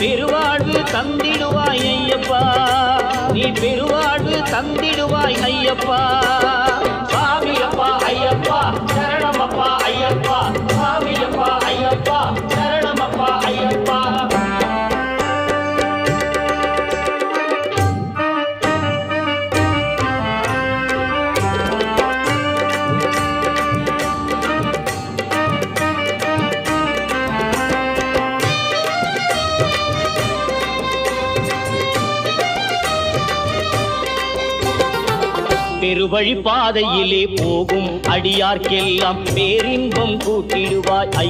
பெருவாழ்வு தந்திடுவாய் ஐயப்பா, நீ பெருவாழ்வு தந்திடுவாய் ஐயப்பா. சாமியப்பா ஐயப்பா சரணமப்பா ஐயப்பா, சாமியப்பா ஐயப்பா சரணமப்பா ஐயப்பா. பெருவழி பாதையிலே போகும் அடியார்க்கெல்லாம் பேரின்பம் கூட்டிடுவாய் ஐயா.